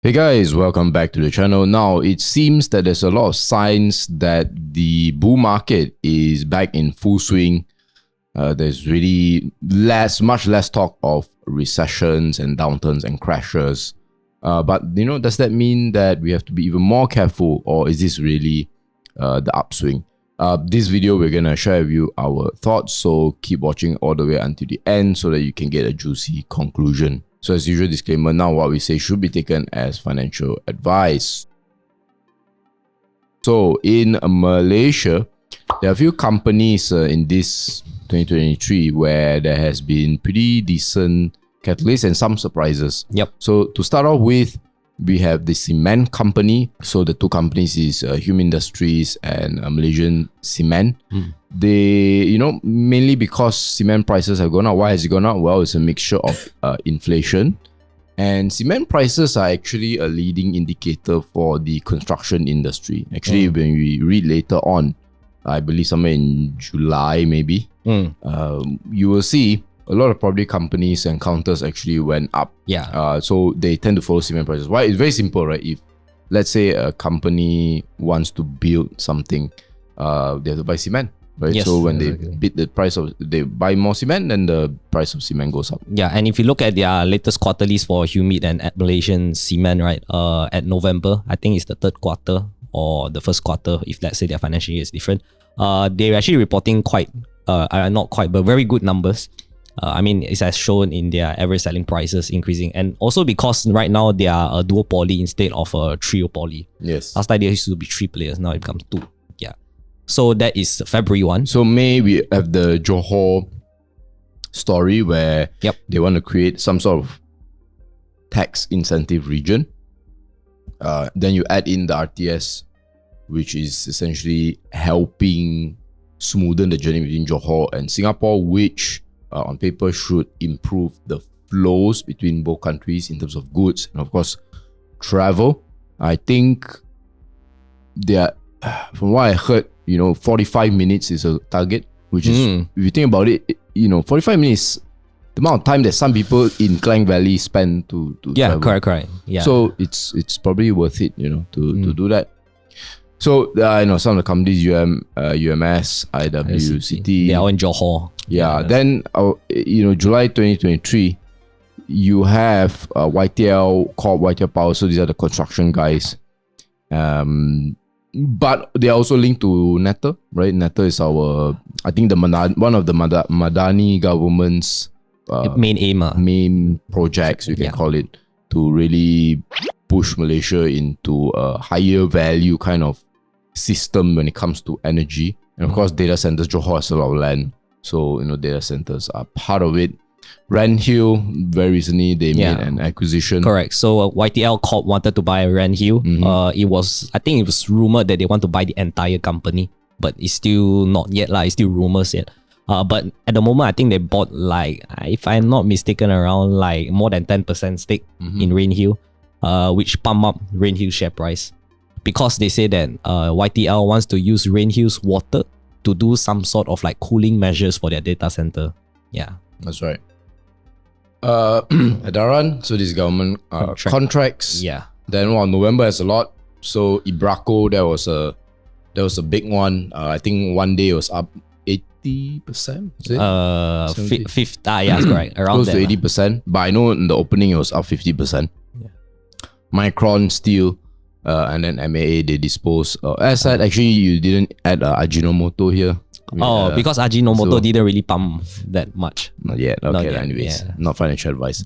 Hey guys, welcome back to the channel. Now, it seems that there's a lot of signs that the bull market is back in full swing. There's really much less talk of recessions and downturns and crashes. But does that mean that we have to be even more careful, or is this really the upswing? This video, we're going to share with you our thoughts, so keep watching all the way until the end so that you can get a juicy conclusion. So as usual, disclaimer, now what we say should be taken as financial advice. So in Malaysia, there are a few companies in this 2023 where there has been pretty decent catalysts and some surprises. Yep. So to start off with, we have the cement company. So the two companies is Hume Industries and Malaysian Cement. They, mainly because cement prices have gone up. Why has it gone up? Well, it's a mixture of inflation. And cement prices are actually a leading indicator for the construction industry. Actually, when we read later on, I believe somewhere in July maybe, you will see a lot of property companies and counters actually went up. Yeah. So they tend to follow cement prices. Why? It's very simple, right? If, let's say, a company wants to build something, they have to buy cement, right? Yes, so when they bid the price of, they buy more cement, then the price of cement goes up. Yeah, and if you look at their latest quarterlies for Humid and at Malaysian Cement, right? At November, I think it's the third quarter or the first quarter, if let's say their financial year is different. They're actually reporting not quite, but very good numbers. I mean, it's as shown in their average selling prices increasing, and also because right now they are a duopoly instead of a triopoly. Yes. Last time there used to be 3 players, now it becomes 2. Yeah. So that is February 1. So May, we have the Johor story where they want to create some sort of tax incentive region. Then you add in the RTS, which is essentially helping smoothen the journey between Johor and Singapore, which on paper should improve the flows between both countries in terms of goods and of course travel. I think from what I heard, 45 minutes is a target, which is, if you think about it, 45 minutes, the amount of time that some people in Klang Valley spend to travel. Correct. Yeah. So it's probably worth it, to do that. So I know some of the companies, UMS, IWCT, they are in Johor. Yeah. Then July 2023, you have YTL Corp, YTL Power. So these are the construction guys. But they are also linked to Netta, right? Netta is I think one of the Madani government's main projects, you can call it, to really push Malaysia into a higher value kind of system when it comes to energy. And of course, data centers, Johor has a lot of land. So, data centers are part of it. Rand Hill, very recently, they made an acquisition. Correct. So YTL Corp wanted to buy Rand Hill. I think it was rumored that they want to buy the entire company, but it's still not yet. It's still rumors yet. But at the moment, I think they bought if I'm not mistaken, around more than 10% stake in Rand Hill, which pump up Rand Hill's share price. Because they say that YTL wants to use Rand Hill's water to do some sort of cooling measures for their data center. Yeah. That's right. Adaran, so these government contracts. Yeah. Then November has a lot. So Ibraco, there was a big one. I think one day it was up 80%. Is it? Yes, correct. Around close to 80%. But I know in the opening it was up 50%. Yeah. Micron, Steel, and then MAA, they dispose. As said, actually you didn't add Ajinomoto here. Because Ajinomoto didn't really pump that much. Not yet. Okay, anyways, not financial advice.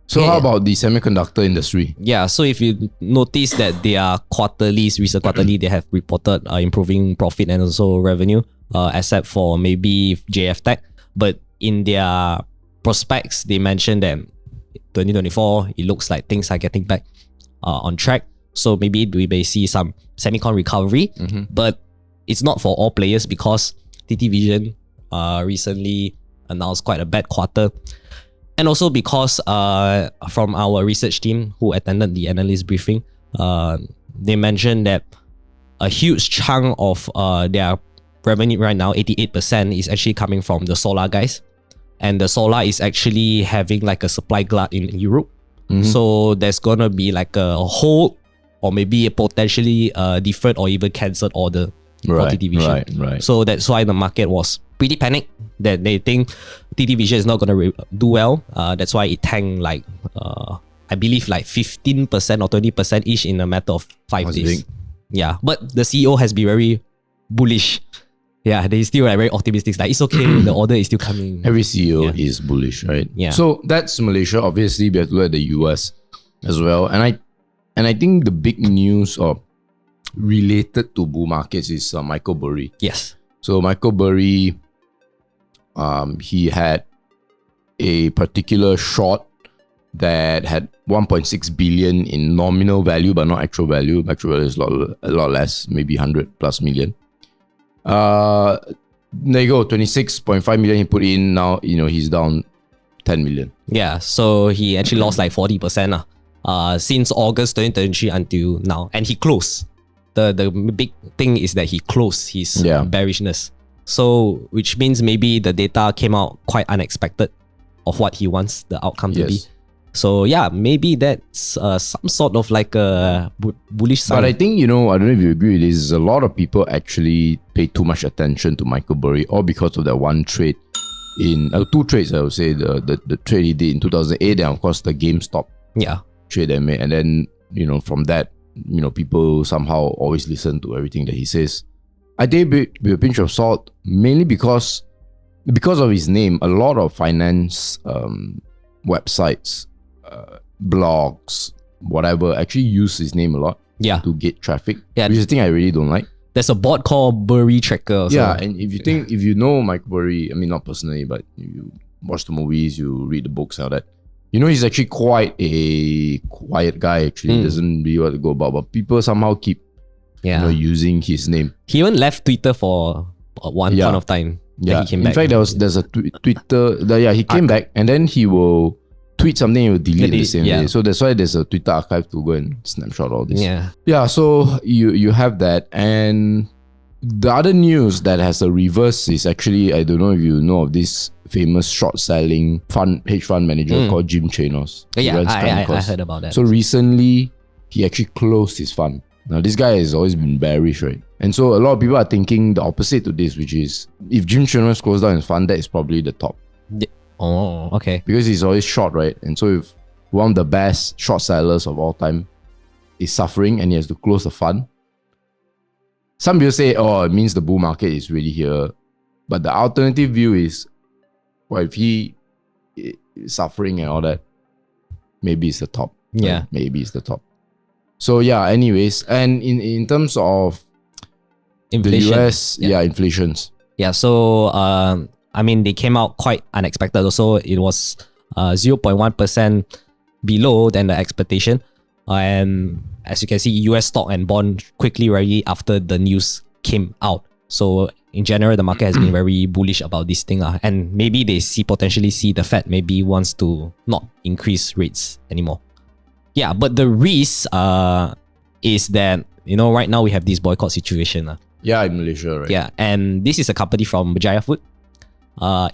So how about the semiconductor industry? Yeah, so if you notice that their recent quarterly, they have reported improving profit and also revenue, except for maybe JF Tech. But in their prospects, they mentioned that 2024, it looks like things are getting back on track. So maybe we may see some semicon recovery, but it's not for all players because TT Vision recently announced quite a bad quarter. And also because from our research team who attended the analyst briefing, they mentioned that a huge chunk of their revenue right now, 88%, is actually coming from the solar guys. And the solar is actually having a supply glut in Europe. So there's gonna be like a hold or maybe a potentially deferred or even cancelled order for TT Vision. Right. So that's why the market was pretty panicked that they think TT Vision is not gonna do well. That's why it tanked like I believe like 15% or 20% each in a matter of 5 days. Big. Yeah, but the CEO has been very bullish. Yeah, they still are very optimistic. Like, it's okay, the order is still coming. Every CEO is bullish, right? Yeah. So that's Malaysia. Obviously, we have to look at the US as well. And I think the big news or related to bull markets is Michael Burry. Yes. So Michael Burry, he had a particular short that had 1.6 billion in nominal value, but not actual value. Actual value is a lot less, maybe 100 plus million. There you go, 26.5 million he put in. Now, he's down 10 million. Yeah, so he actually lost like 40% since August 2023 until now. And he closed. The big thing is that he closed his bearishness. So, which means maybe the data came out quite unexpected of what he wants the outcome to be. So yeah, maybe that's some sort of like a bullish sign. But I think, I don't know if you agree with this, a lot of people actually pay too much attention to Michael Burry, all because of that one trade in, two trades I would say, the trade he did in 2008 and of course the GameStop trade they made. And then, from that, people somehow always listen to everything that he says. I think with a pinch of salt, mainly because of his name, a lot of finance websites, blogs, whatever, actually use his name a lot to get traffic. Yeah, which is a thing I really don't like. There's a bot called Burry Tracker. Yeah, and if you know Michael Burry, I mean not personally, but you watch the movies, you read the books and all that, he's actually quite a quiet guy. Actually, he doesn't really want to go about, but people somehow keep using his name. He even left Twitter for one point of time. Yeah, he came in back. fact, there's a Twitter. He came back and then he will tweet something, he will delete the same day. So that's why there's a Twitter archive to go and snapshot all this. Yeah. So you have that, and the other news that has a reverse is actually, I don't know if you know of this famous short selling hedge fund manager called Jim Chanos. I heard about that. So recently he actually closed his fund. Now this guy has always been bearish, right? And so a lot of people are thinking the opposite to this, which is if Jim Chanos closed down his fund, that is probably the top. Oh, okay. Because he's always short, right? And so if one of the best short sellers of all time is suffering and he has to close the fund, some people say, it means the bull market is really here. But the alternative view is, well, if he is suffering and all that, maybe it's the top. Yeah. Right? Maybe it's the top. So yeah, anyways, and in terms of inflation, the US, inflations. Yeah, so they came out quite unexpected. Also, it was 0.1% below than the expectation. And as you can see, US stock and bond quickly rallied after the news came out. So in general, the market has been very bullish about this thing. And maybe they potentially see the Fed maybe wants to not increase rates anymore. Yeah, but the risk is that, right now we have this boycott situation. Yeah, in Malaysia, right? Yeah, and this is a company from Berjaya Food.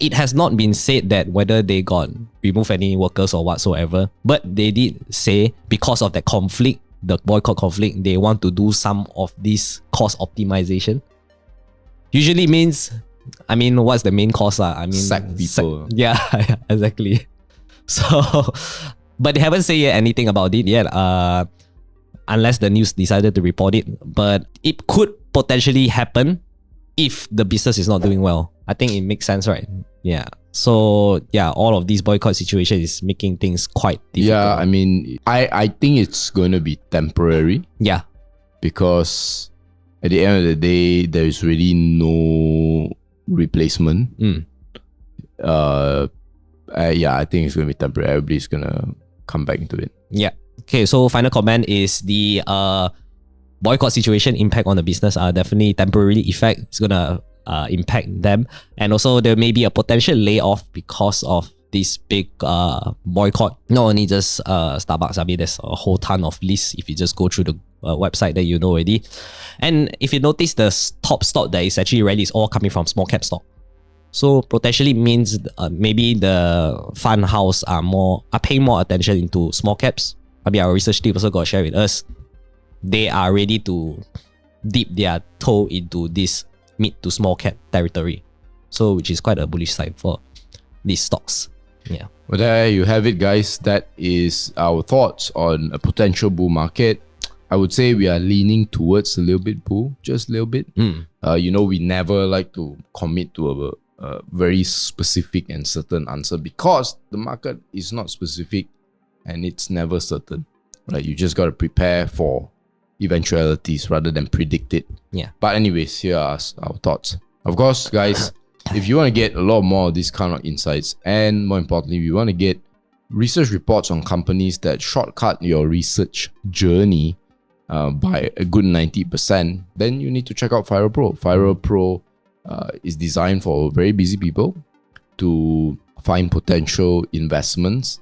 It has not been said that whether they got removed any workers or whatsoever, but they did say because of that conflict, the boycott conflict, they want to do some of this cost optimization. Usually means, what's the main cost? Sack people. Yeah, exactly. So, but they haven't said anything about it yet, unless the news decided to report it. But it could potentially happen if the business is not doing well. I think it makes sense, right? Yeah. So yeah, all of these boycott situations is making things quite difficult. Yeah, I think it's going to be temporary. Yeah. Because at the end of the day, there is really no replacement. I think it's going to be temporary. Everybody's going to come back into it. Yeah. Okay, so final comment is the boycott situation impact on the business are definitely temporary effect. It's going to impact them. And also there may be a potential layoff because of this big boycott. Not only just Starbucks, there's a whole ton of lists if you just go through the website that you know already. And if you notice, the top stock that is actually rally is all coming from small cap stock. So potentially means maybe the fund house are paying more attention into small caps. Maybe our research team also got share with us. They are ready to dip their toe into this mid to small cap territory. So which is quite a bullish side for these stocks. Yeah. Well, there you have it, guys. That is our thoughts on a potential bull market. I would say we are leaning towards a little bit bull, just a little bit. We never like to commit to a very specific and certain answer because the market is not specific and it's never certain. Right? You just got to prepare for eventualities rather than predict it. Yeah. But anyways, here are our thoughts. Of course, guys, if you want to get a lot more of these kind of insights, and more importantly, you want to get research reports on companies that shortcut your research journey by a good 90%, then you need to check out FIRL Pro. FIRL Pro is designed for very busy people to find potential investments.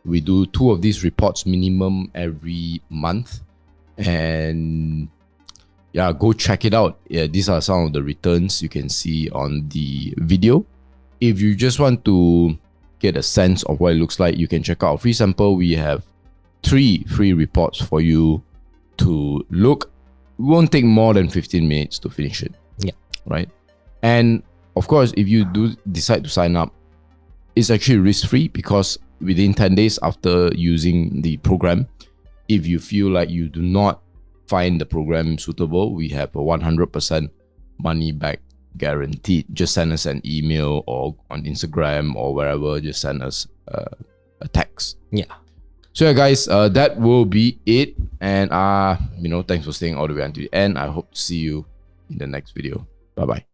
We do 2 of these reports minimum every month. And yeah, go check it out. Yeah, these are some of the returns you can see on the video. If you just want to get a sense of what it looks like, you can check out our free sample. We have 3 free reports for you to look. It won't take more than 15 minutes to finish it. Yeah. Right. And of course, if you do decide to sign up, it's actually risk-free because within 10 days after using the program, if you feel like you do not find the program suitable, we have a 100% money back guaranteed. Just send us an email or on Instagram or wherever, just send us a text. Yeah. So yeah, guys, that will be it. And thanks for staying all the way until the end. I hope to see you in the next video. Bye-bye.